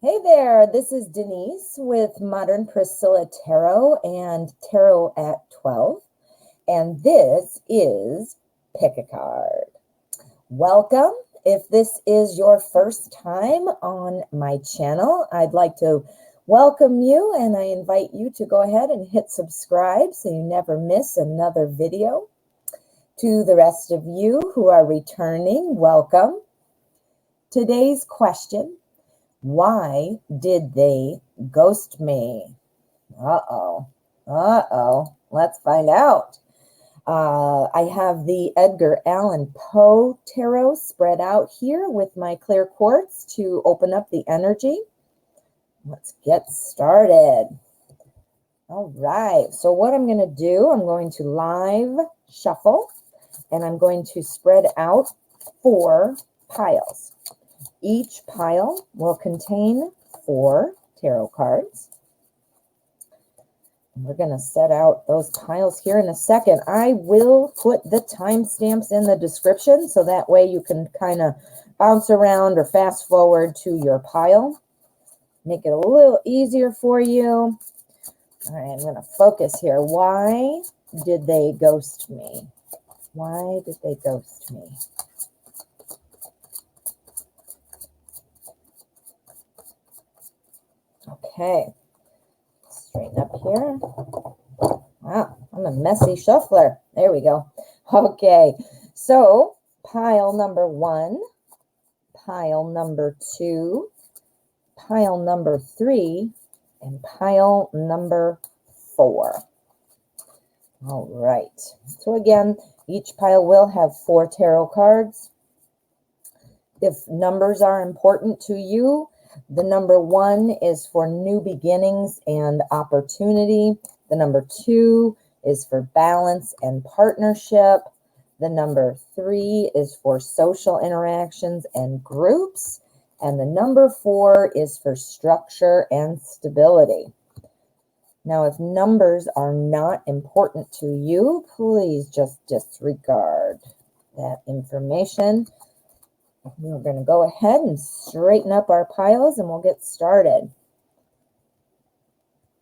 Hey there, this is Denise with Modern Priscilla Tarot and Tarot at 12, and this is Pick a Card. Welcome. If this is your first time on my channel, I'd like to welcome you, and I invite you to go ahead and hit subscribe so you never miss another video. To the rest of you who are returning, welcome. Today's question: why did they ghost me? Uh-oh. Let's find out. I have the Edgar Allan Poe Tarot spread out here with my clear quartz to open up the energy. Let's get started. All right. So what I'm going to do, I'm going to live shuffle, and I'm going to spread out 4 piles. Each pile will contain 4 tarot cards. We're going to set out those piles here in a second. I will put the timestamps in the description so that way you can kind of bounce around or fast forward to your pile. Make it a little easier for you. All right, I'm going to focus here. Why did they ghost me? Why did they ghost me? Okay, straighten up here. Wow, I'm a messy shuffler. There we go. Okay, so pile number 1, pile number 2, pile number 3, and pile number 4. All right, so again, each pile will have 4 tarot cards. If numbers are important to you, the number 1 is for new beginnings and opportunity. The number 2 is for balance and partnership. The number 3 is for social interactions and groups. And the number 4 is for structure and stability. Now, if numbers are not important to you, please just disregard that information. We're going to go ahead and straighten up our piles and we'll get started.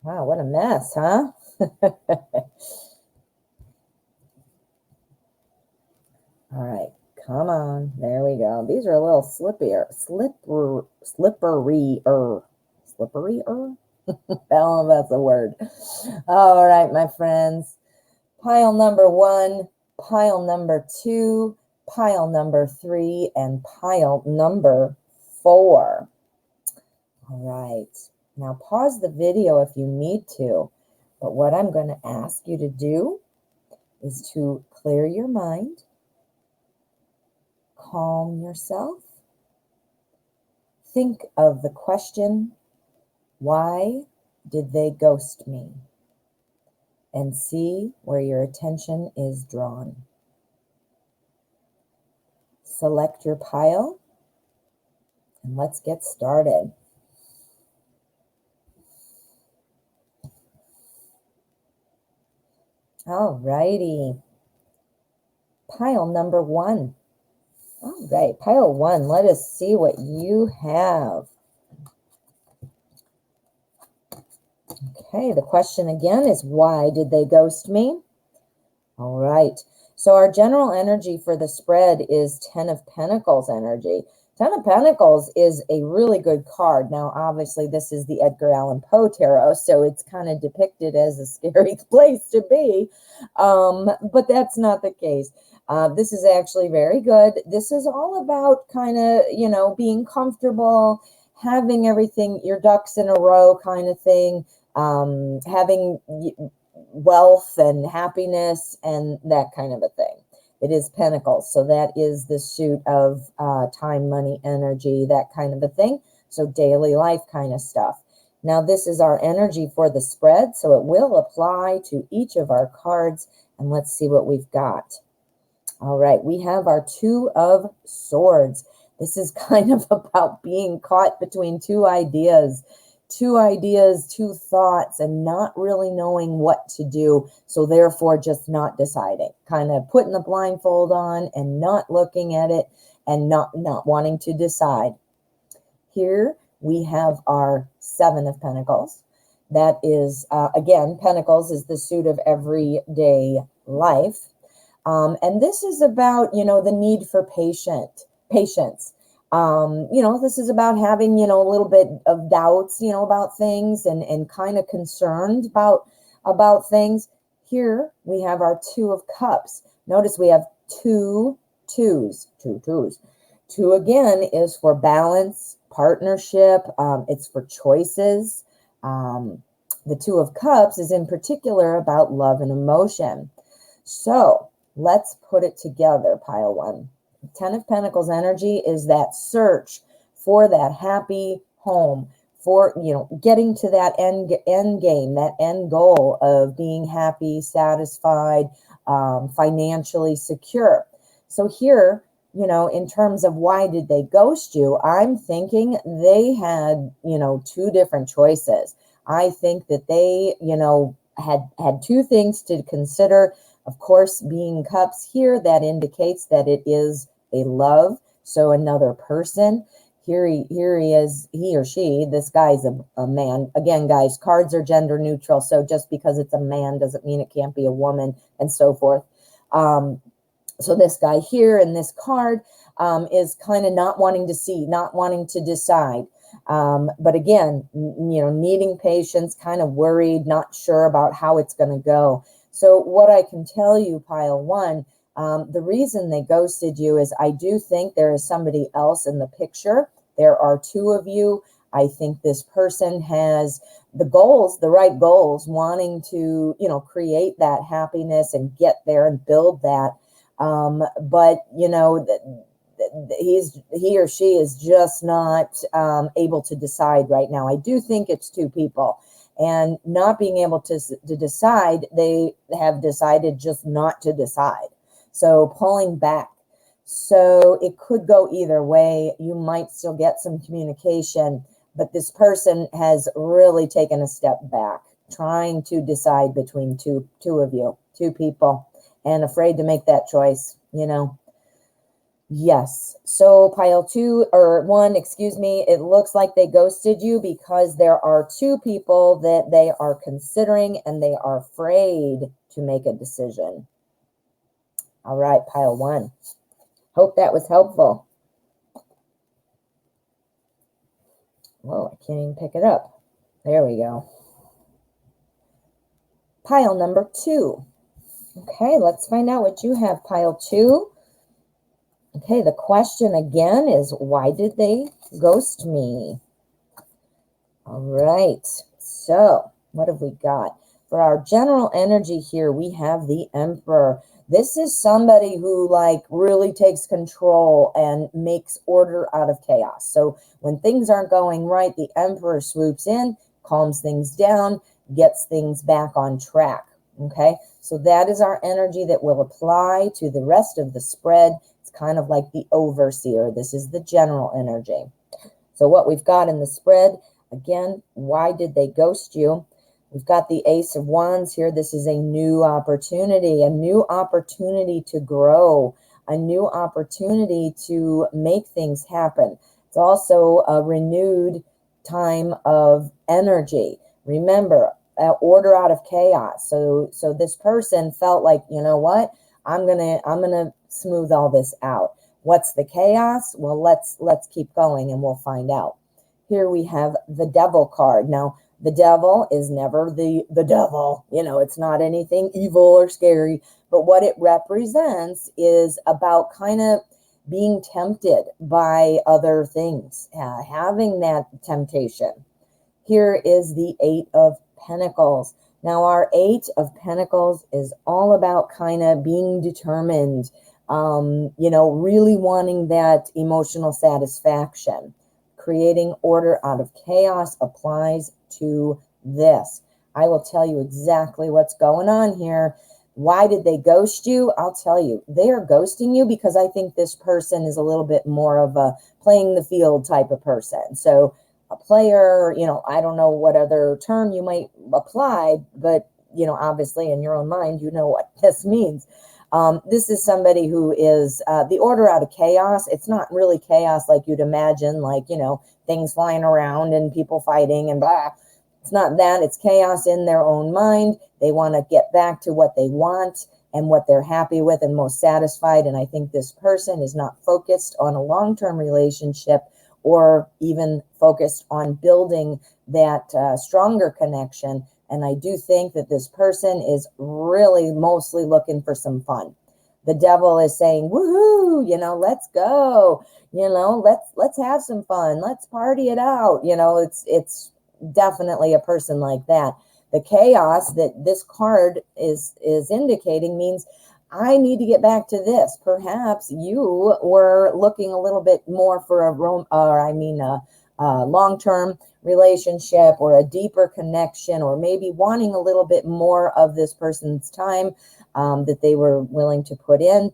Wow, what a mess, huh? All right, come on. There we go. These are a little slipperier. I don't know if that's a word. All right, my friends. Pile number 1, pile number 2, pile number 3, and pile number 4. All right. Now pause the video if you need to, but what I'm going to ask you to do is to clear your mind, calm yourself, think of the question, why did they ghost me? And see where your attention is drawn. Select your pile, and let's get started. All righty. Pile number 1. All right, pile 1. Let us see what you have. Okay, the question again is, why did they ghost me? All right. So our general energy for the spread is 10 of Pentacles energy. 10 of Pentacles is a really good card. Now, obviously, this is the Edgar Allan Poe Tarot, so it's kind of depicted as a scary place to be, but that's not the case. This is actually very good. This is all about kind of, being comfortable, having everything, your ducks in a row kind of thing, having wealth and happiness and that kind of a thing. It is Pentacles, so that is the suit of time, money, energy, that kind of a thing. So daily life kind of stuff. Now, this is our energy for the spread, so it will apply to each of our cards, and let's see what we've got. All right, we have our 2 of Swords. This is kind of about being caught between 2 ideas, 2 thoughts, and not really knowing what to do. So therefore just not deciding, kind of putting the blindfold on and not looking at it and not wanting to decide. Here we have our Seven of Pentacles. That is, again, Pentacles is the suit of everyday life. And this is about, the need for patience. This is about having, a little bit of doubts, about things and kind of concerned about things. Here we have our Two of Cups. Notice we have two twos. Two again is for balance, partnership. It's for choices. The Two of Cups is in particular about love and emotion. So let's put it together, pile one. Ten of Pentacles energy is that search for that happy home, for, getting to that end game, that end goal of being happy, satisfied, financially secure. So here, in terms of why did they ghost you, I'm thinking they had, two different choices. I think that they, had two things to consider. Of course, being cups here, that indicates that it is a love. So another person. Here he is, he or she, this guy's a man. Again, guys, cards are gender neutral. So just because it's a man doesn't mean it can't be a woman and so forth. So this guy here in this card is kind of not wanting to see, not wanting to decide. But again, needing patience, kind of worried, not sure about how it's going to go. So what I can tell you, pile one, the reason they ghosted you is I do think there is somebody else in the picture. There are two of you. I think this person has the goals, the right goals, wanting to, create that happiness and get there and build that. But, he or she is just not able to decide right now. I do think it's two people. And not being able to decide, they have decided just not to decide. So pulling back. So it could go either way. You might still get some communication, but this person has really taken a step back, trying to decide between two of you, two people, and afraid to make that choice, Yes. So pile one, it looks like they ghosted you because there are two people that they are considering and they are afraid to make a decision. All right, pile one. Hope that was helpful. Whoa, I can't even pick it up. There we go. Pile number two. Okay, let's find out what you have, pile two. Okay, the question again is, why did they ghost me? All right, so what have we got? For our general energy here, we have the Emperor. This is somebody who really takes control and makes order out of chaos. So when things aren't going right, the Emperor swoops in, calms things down, gets things back on track. Okay, so that is our energy that will apply to the rest of the spread. Kind of like the overseer. This is the general energy. So what we've got in the spread, again, why did they ghost you? We've got the Ace of Wands here. This is a new opportunity to grow, a new opportunity to make things happen. It's also a renewed time of energy. Remember, order out of chaos. So this person felt like, you know what? I'm gonna smooth all this out. What's the chaos? Well, let's keep going and we'll find out. Here we have the Devil card. Now, the devil is never the devil. It's not anything evil or scary, but what it represents is about kind of being tempted by other things, having that temptation. Here is the Eight of Pentacles. Now, our Eight of Pentacles is all about kind of being determined, really wanting that emotional satisfaction. Creating order out of chaos applies to this. I will tell you exactly what's going on here. Why did they ghost you? I'll tell you. They are ghosting you because I think this person is a little bit more of a playing the field type of person. So a player, I don't know what other term you might apply, but, obviously in your own mind, you know what this means. This is somebody who is the order out of chaos. It's not really chaos like you'd imagine, like, things flying around and people fighting and blah. It's not that. It's chaos in their own mind. They want to get back to what they want and what they're happy with and most satisfied. And I think this person is not focused on a long-term relationship or even focused on building that stronger connection. And I do think that this person is really mostly looking for some fun. The devil is saying, woohoo, let's go, let's have some fun. Let's party it out. It's definitely a person like that. The chaos that this card is indicating means I need to get back to this. Perhaps you were looking a little bit more for a long-term relationship or a deeper connection, or maybe wanting a little bit more of this person's time that they were willing to put in.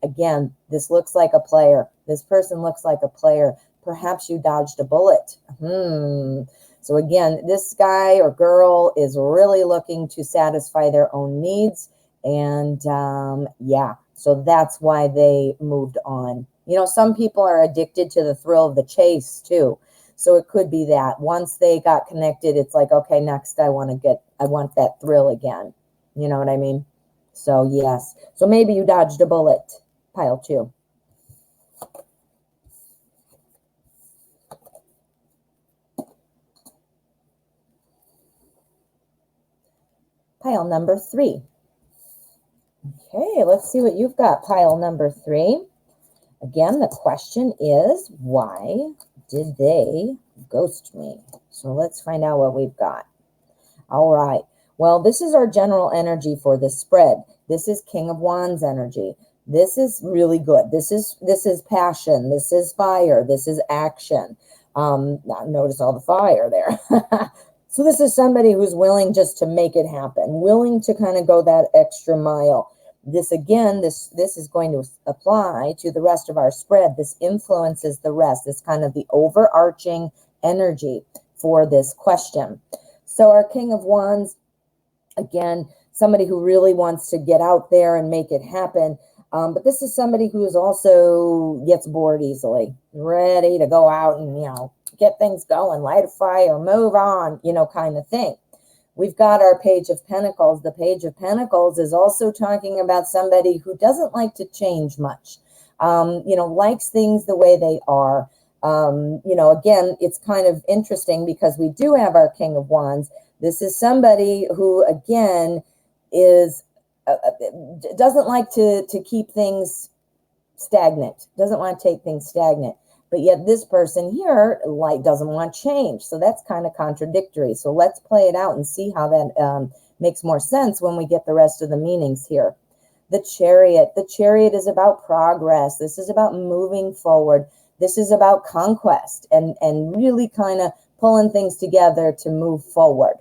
Again, this looks like a player. This person looks like a player. Perhaps you dodged a bullet. So again, this guy or girl is really looking to satisfy their own needs. And so that's why they moved on. Some people are addicted to the thrill of the chase too. So it could be that once they got connected, it's like, okay, next I want that thrill again. You know what I mean? So yes. So maybe you dodged a bullet, pile 2. Pile number 3. Okay, let's see what you've got, pile number 3. Again, the question is, why did they ghost me? So let's find out what we've got. All right. Well, this is our general energy for the spread. This is King of Wands energy. This is really good. This is passion. This is fire. This is action. Notice all the fire there. So this is somebody who's willing just to make it happen, willing to kind of go that extra mile. This again, this is going to apply to the rest of our spread. This influences the rest. It's kind of the overarching energy for this question. So our King of Wands, again, somebody who really wants to get out there and make it happen. But this is somebody who is also gets bored easily, ready to go out and, get things going, light a fire, move on, kind of thing. We've got our Page of Pentacles. The Page of Pentacles is also talking about somebody who doesn't like to change much, likes things the way they are. Again, it's kind of interesting because we do have our King of Wands. This is somebody who, again, is doesn't like to keep things stagnant, doesn't want to take things stagnant. But yet this person here doesn't want change. So that's kind of contradictory. So let's play it out and see how that makes more sense when we get the rest of the meanings here. The Chariot. The Chariot is about progress. This is about moving forward. This is about conquest and really kind of pulling things together to move forward.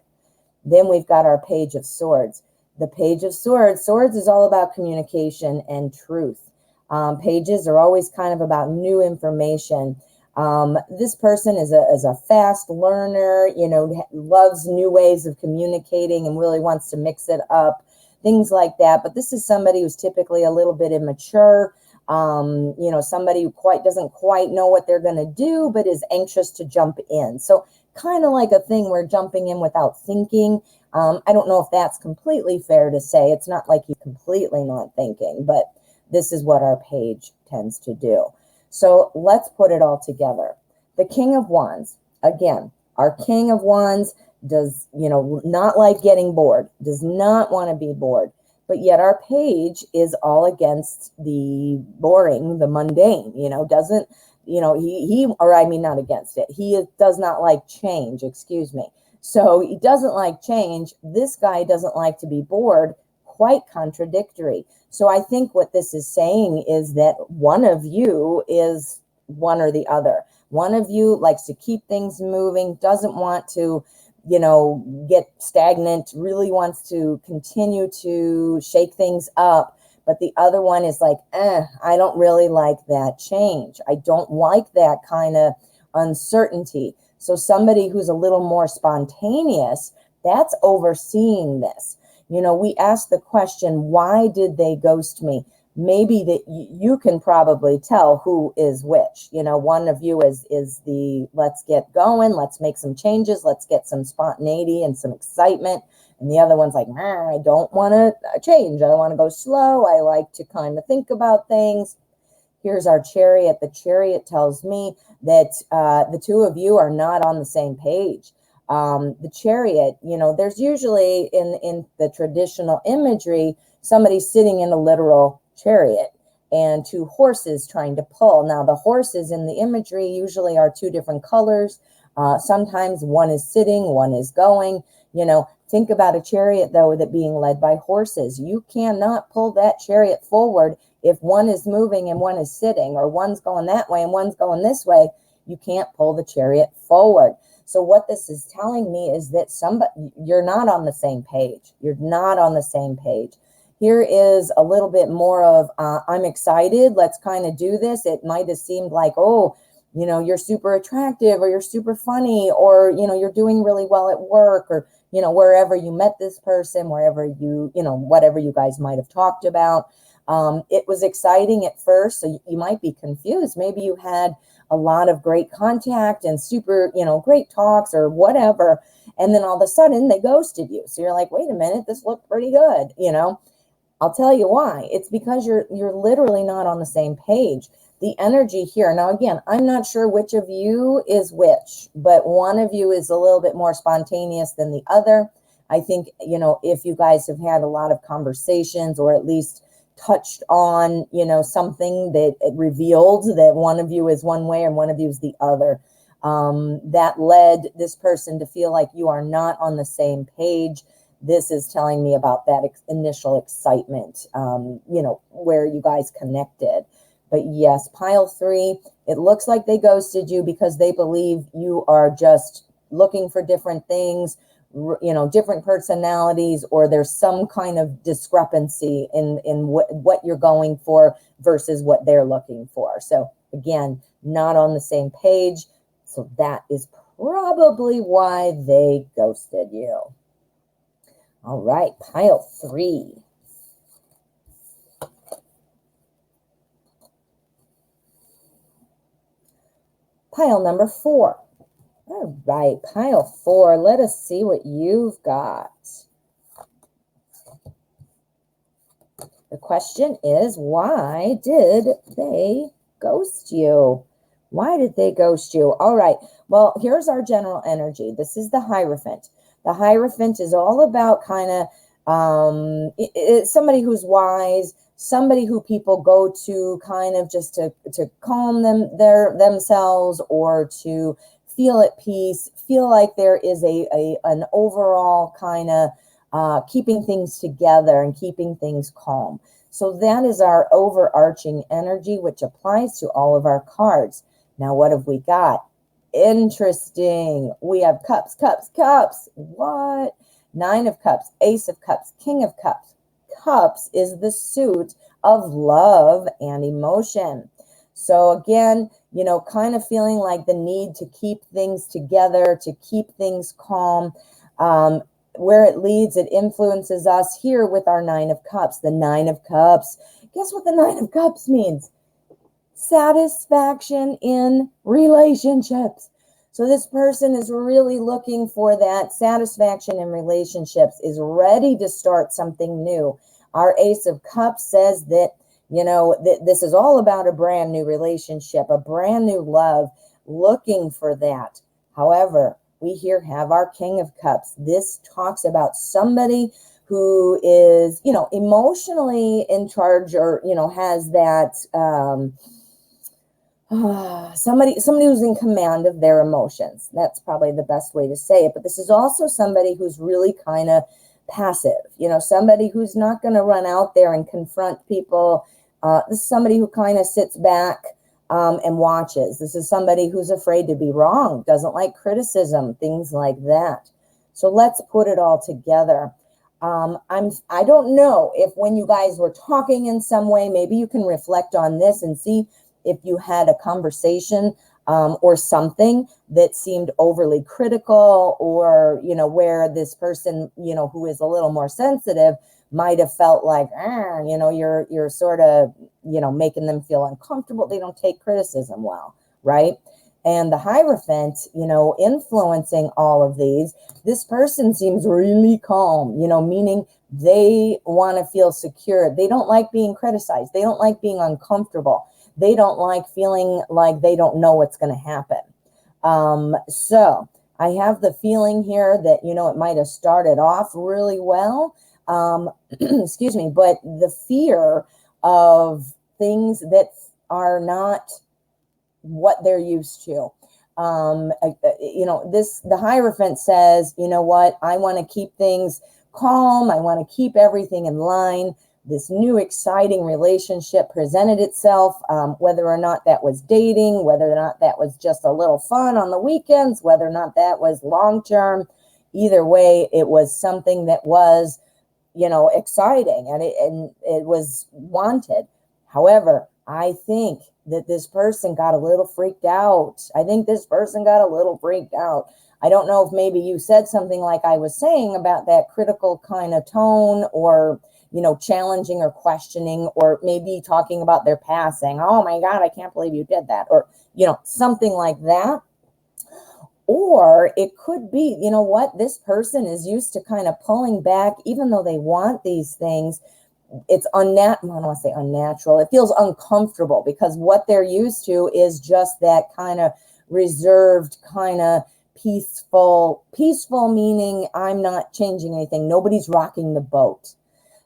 Then we've got our Page of Swords. The Page of Swords. Swords is all about communication and truth. Pages are always kind of about new information. This person is a fast learner, loves new ways of communicating and really wants to mix it up, things like that. But this is somebody who's typically a little bit immature, somebody who doesn't quite know what they're going to do, but is anxious to jump in. So kind of like a thing where jumping in without thinking. I don't know if that's completely fair to say. It's not like he's completely not thinking, but this is what our page tends to do. So let's put it all together. The King of Wands, again, our King of Wands does, not like getting bored, does not want to be bored. But yet our page is all against the boring, the mundane, doesn't, not against it. He does not like change, excuse me. So he doesn't like change. This guy doesn't like to be bored, quite contradictory. So I think what this is saying is that one of you is one or the other. One of you likes to keep things moving, doesn't want to, get stagnant, really wants to continue to shake things up. But the other one is like, I don't really like that change. I don't like that kind of uncertainty. So somebody who's a little more spontaneous, that's overseeing this. we ask the question, why did they ghost me? Maybe that you can probably tell who is which. One of you is the let's get going, let's make some changes, let's get some spontaneity and some excitement. And the other one's like, I don't want to change. I want to go slow. I like to kind of think about things. Here's our chariot. The chariot tells me that the two of you are not on the same page. The chariot, there's usually in the traditional imagery, somebody sitting in a literal chariot and two horses trying to pull. Now, the horses in the imagery usually are two different colors. Sometimes one is sitting, one is going. Think about a chariot, though, that being led by horses. You cannot pull that chariot forward if one is moving and one is sitting, or one's going that way and one's going this way. You can't pull the chariot forward. So what this is telling me is that you're not on the same page. You're not on the same page. Here is a little bit more of, I'm excited. Let's kind of do this. It might have seemed like, you're super attractive, or you're super funny, or, you're doing really well at work, or, wherever you met this person, wherever whatever you guys might have talked about. It was exciting at first, so you might be confused. Maybe you had a lot of great contact and super, great talks or whatever. And then all of a sudden they ghosted you. So you're like, wait a minute, this looked pretty good. I'll tell you why. It's because you're literally not on the same page. The energy here. Now, again, I'm not sure which of you is which, but one of you is a little bit more spontaneous than the other. I think, if you guys have had a lot of conversations, or at least touched on, something that it revealed that one of you is one way and one of you is the other, that led this person to feel like you are not on the same page. This is telling me about that initial excitement, where you guys connected. But yes, pile 3, it looks like they ghosted you because they believe you are just looking for different things, different personalities, or there's some kind of discrepancy in what you're going for versus what they're looking for. So again, not on the same page. So that is probably why they ghosted you. All right, pile 3. Pile number 4. All right, pile 4. Let us see what you've got. The question is, why did they ghost you? Why did they ghost you? All right, well, here's our general energy. This is the Hierophant. The Hierophant is all about kind of it's somebody who's wise, somebody who people go to kind of just to calm themselves, or to feel at peace, feel like there is an overall kind of keeping things together and keeping things calm. So that is our overarching energy, which applies to all of our cards. Now, what have we got? Interesting. We have cups, cups, cups. What? 9 of cups, Ace of cups, King of cups. Cups is the suit of love and emotion. So again, kind of feeling like the need to keep things together, to keep things calm. Where it leads, it influences us here with our 9 of cups. The 9 of cups. Guess what the 9 of cups means? Satisfaction in relationships. So this person is really looking for that satisfaction in relationships, is ready to start something new. Our Ace of Cups says that, this is all about a brand new relationship, a brand new love, looking for that. However, we here have our King of Cups. This talks about somebody who is, emotionally in charge, or, has that, somebody who's in command of their emotions. That's probably the best way to say it. But this is also somebody who's really kind of passive, somebody who's not going to run out there and confront people. This is somebody who kind of sits back and watches. This is somebody who's afraid to be wrong, doesn't like criticism, things like that. So let's put it all together. I don't know if when you guys were talking in some way, maybe you can reflect on this and see if you had a conversation or something that seemed overly critical, or, where this person, who is a little more sensitive might have felt like, you're sort of, making them feel uncomfortable. They don't take criticism well, right? And the Hierophant, influencing all of these, this person seems really calm, meaning they want to feel secure. They don't like being criticized. They don't like being uncomfortable. They don't like feeling like they don't know what's going to happen. So I have the feeling here that, it might have started off really well. Excuse me, but the fear of things that are not what they're used to. The Hierophant says, what, I want to keep things calm. I want to keep everything in line. This new exciting relationship presented itself, whether or not that was dating, whether or not that was just a little fun on the weekends, whether or not that was long-term. Either way, it was something that was, exciting, and it was wanted. However, I think that this person got a little freaked out. I don't know if maybe you said something like I was saying about that critical kind of tone, or, challenging or questioning, or maybe talking about their past, saying, oh my God, I can't believe you did that, or, something like that. Or it could be, this person is used to kind of pulling back, even though they want these things. It's I don't want to say unnatural. It feels uncomfortable, because what they're used to is just that kind of reserved, kind of peaceful, meaning I'm not changing anything. Nobody's rocking the boat.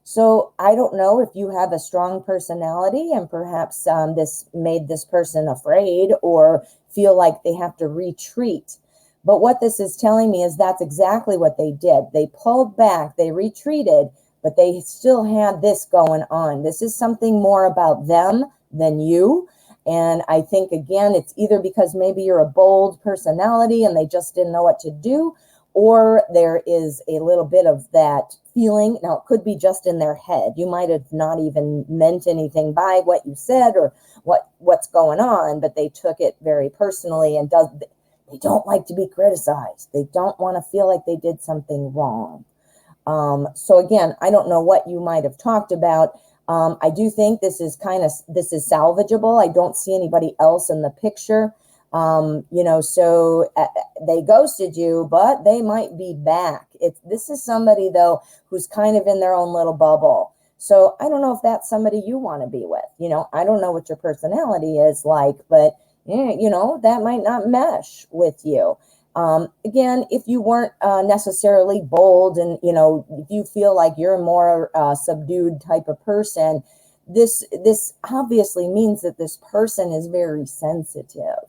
So I don't know if you have a strong personality, and perhaps this made this person afraid or feel like they have to retreat. But what this is telling me is that's exactly what they did. They pulled back, they retreated, but they still had this going on. This is something more about them than you. And I think, again, it's either because maybe you're a bold personality and they just didn't know what to do, or there is a little bit of that feeling. Now, it could be just in their head. You might have not even meant anything by what you said or what's going on, but they took it very personally, and they don't like to be criticized. They don't want to feel like they did something wrong. So again, I don't know what you might have talked about. I do think this is salvageable. I don't see anybody else in the picture. So they ghosted you, but they might be back. This is somebody, though, who's kind of in their own little bubble. So I don't know if that's somebody you want to be with. I don't know what your personality is like, but that might not mesh with you. Again, if you weren't necessarily bold, and if you feel like you're a more subdued type of person, this obviously means that this person is very sensitive,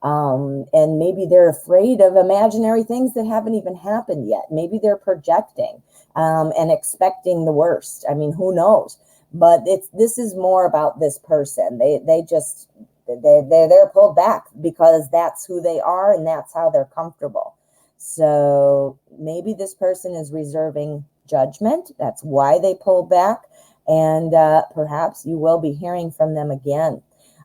and maybe they're afraid of imaginary things that haven't even happened yet. Maybe they're projecting and expecting the worst. I mean, who knows? But this is more about this person. They're pulled back because that's who they are, and that's how they're comfortable. So maybe this person is reserving judgment. That's why they pulled back. And perhaps you will be hearing from them again.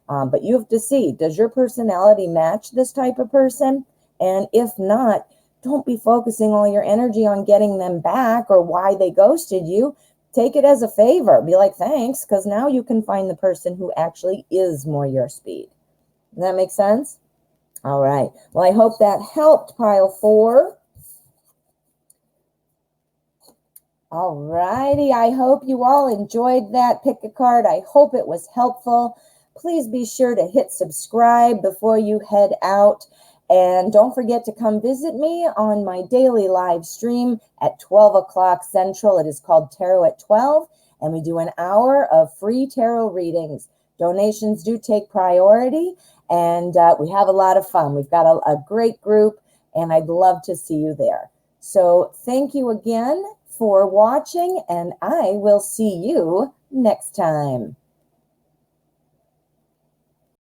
But you have to see, does your personality match this type of person? And if not, don't be focusing all your energy on getting them back or why they ghosted you. Take it as a favor. Be like, thanks, because now you can find the person who actually is more your speed. Does that make sense? All right. Well, I hope that helped, pile 4. All righty. I hope you all enjoyed that pick a card. I hope it was helpful. Please be sure to hit subscribe before you head out. And don't forget to come visit me on my daily live stream at 12 o'clock Central. It is called Tarot at 12, and we do an hour of free tarot readings. Donations do take priority, and we have a lot of fun. We've got a great group, and I'd love to see you there. So thank you again for watching, and I will see you next time.